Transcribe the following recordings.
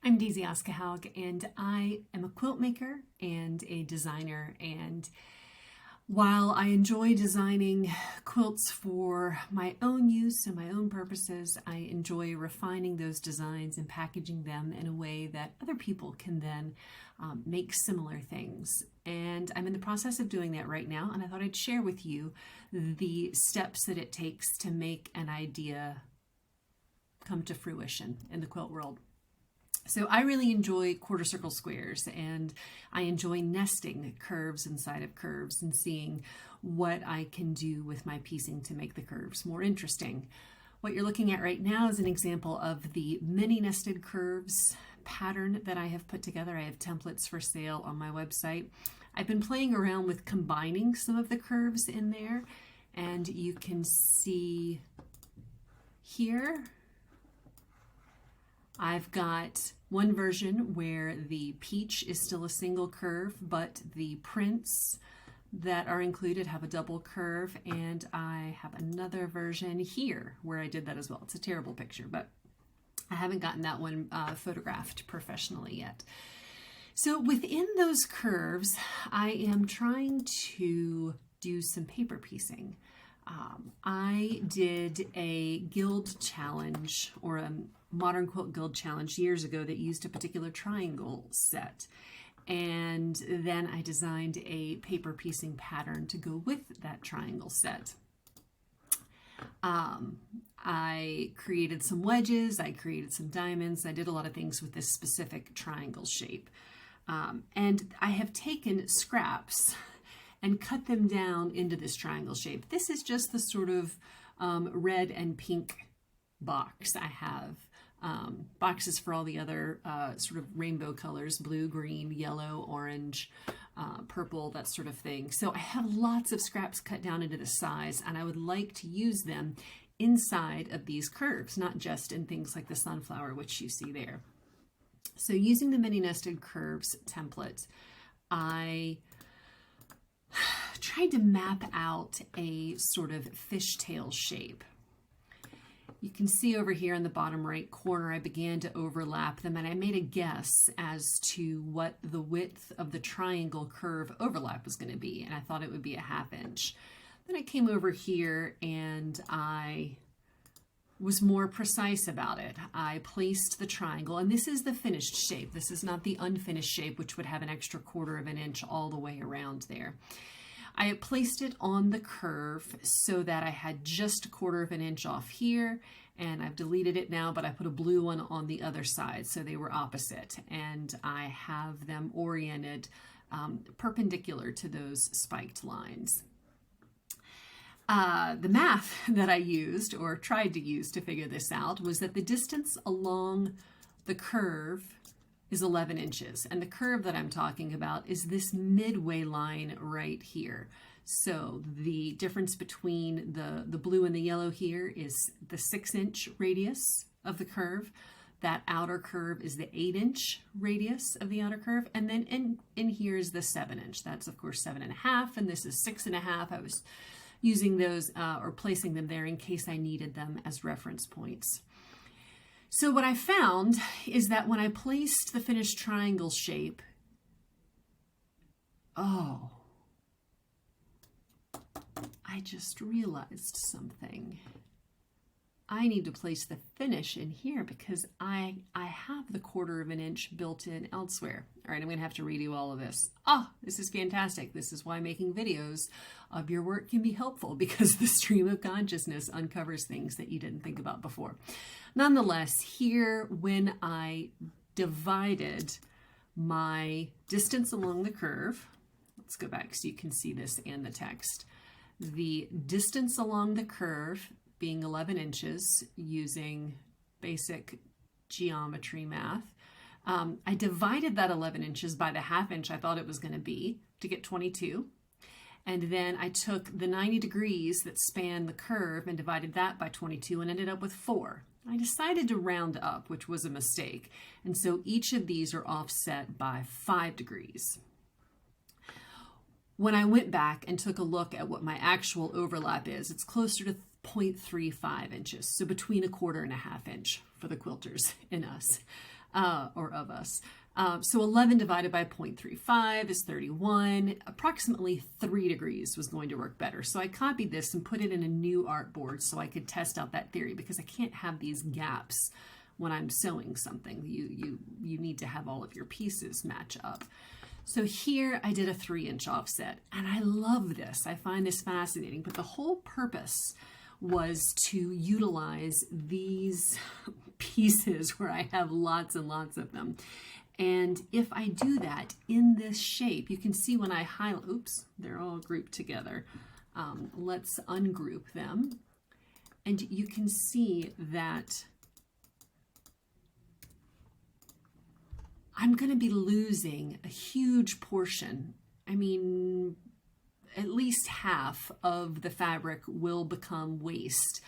I'm Daisy Oskahaug, and I am a quilt maker and a designer. And while I enjoy designing quilts for my own use and my own purposes, I enjoy refining those designs and packaging them in a way that other people can then make similar things. And I'm in the process of doing that right now, and I thought I'd share with you the steps that it takes to make an idea come to fruition in the quilt world. So I really enjoy quarter circle squares, and I enjoy nesting curves inside of curves and seeing what I can do with my piecing to make the curves more interesting. What you're looking at right now is an example of the mini nested curves pattern that I have put together. I have templates for sale on my website. I've been playing around with combining some of the curves in there, and you can see here I've got one version where the peach is still a single curve, but the prints that are included have a double curve, and I have another version here where I did that as well. It's a terrible picture, but I haven't gotten that one photographed professionally yet. So within those curves, I am trying to do some paper piecing. I did a guild challenge, or a modern quilt guild challenge years ago that used a particular triangle set. And then I designed a paper piecing pattern to go with that triangle set. I created some wedges, I created some diamonds, I did a lot of things with this specific triangle shape. And I have taken scraps and cut them down into this triangle shape. This is just the sort of red and pink box. I have boxes for all the other sort of rainbow colors: blue, green, yellow, orange, purple, that sort of thing. So I have lots of scraps cut down into the size, and I would like to use them inside of these curves, not just in things like the sunflower, which you see there. So using the mini nested curves template, I tried to map out a sort of fishtail shape. You can see over here in the bottom right corner, I began to overlap them, and I made a guess as to what the width of the triangle curve overlap was going to be, and I thought it would be a 1/2 inch. Then I came over here and I was more precise about it. I placed the triangle, and this is the finished shape. This is not the unfinished shape, which would have an extra 1/4 inch all the way around there. I placed it on the curve so that I had just a 1/4 inch off here, and I've deleted it now, but I put a blue one on the other side so they were opposite, and I have them oriented perpendicular to those spiked lines. The math that I used, or tried to use to figure this out, was that the distance along the curve is 11 inches. And the curve that I'm talking about is this midway line right here. So the difference between the blue and the yellow here is the 6-inch radius of the curve. That outer curve is the 8-inch radius of the outer curve. And then in here is the 7-inch. That's of course 7.5, and this is 6.5. I was using those or placing them there in case I needed them as reference points. So what I found is that when I placed the finished triangle shape, I just realized something. I need to place the finish in here because I have the 1/4 inch built in elsewhere. All right, I'm gonna have to redo all of this. This is fantastic. This is why making videos of your work can be helpful, because the stream of consciousness uncovers things that you didn't think about before. Nonetheless, here when I divided my distance along the curve, let's go back so you can see this and the text. The distance along the curve being 11 inches using basic geometry math. I divided that 11 inches by the 1/2 inch I thought it was going to be to get 22. And then I took the 90 degrees that span the curve and divided that by 22 and ended up with 4. I decided to round up, which was a mistake. And so each of these are offset by 5 degrees. When I went back and took a look at what my actual overlap is, it's closer to 0.35 inches, so between 1/4 and a 1/2 inch for the quilters in us. or of us. So 11 divided by 0.35 is 31. Approximately 3 degrees was going to work better. So I copied this and put it in a new artboard so I could test out that theory, because I can't have these gaps when I'm sewing something. You need to have all of your pieces match up. So here I did a 3-inch offset, and I love this. I find this fascinating, but the whole purpose was to utilize these pieces where I have lots and lots of them. And if I do that in this shape, you can see when I highlight, oops, they're all grouped together. Let's ungroup them. And you can see that I'm going to be losing a huge portion. I mean, at least half of the fabric will become waste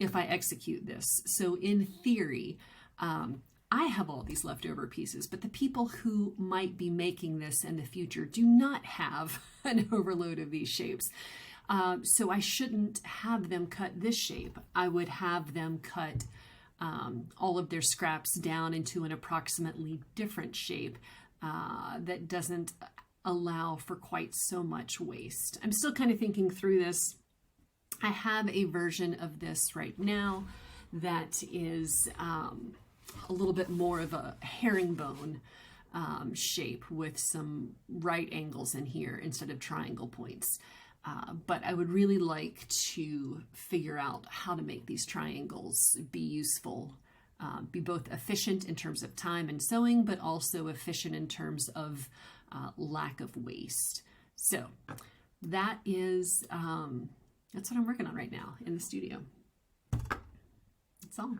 if I execute this. So in theory, I have all these leftover pieces, but the people who might be making this in the future do not have an overload of these shapes. So I shouldn't have them cut this shape. I would have them cut all of their scraps down into an approximately different shape that doesn't allow for quite so much waste. I'm still kind of thinking through this. I have a version of this right now that is a little bit more of a herringbone shape with some right angles in here instead of triangle points. But I would really like to figure out how to make these triangles be useful, be both efficient in terms of time and sewing, but also efficient in terms of lack of waste. So that is, that's what I'm working on right now in the studio. That's all.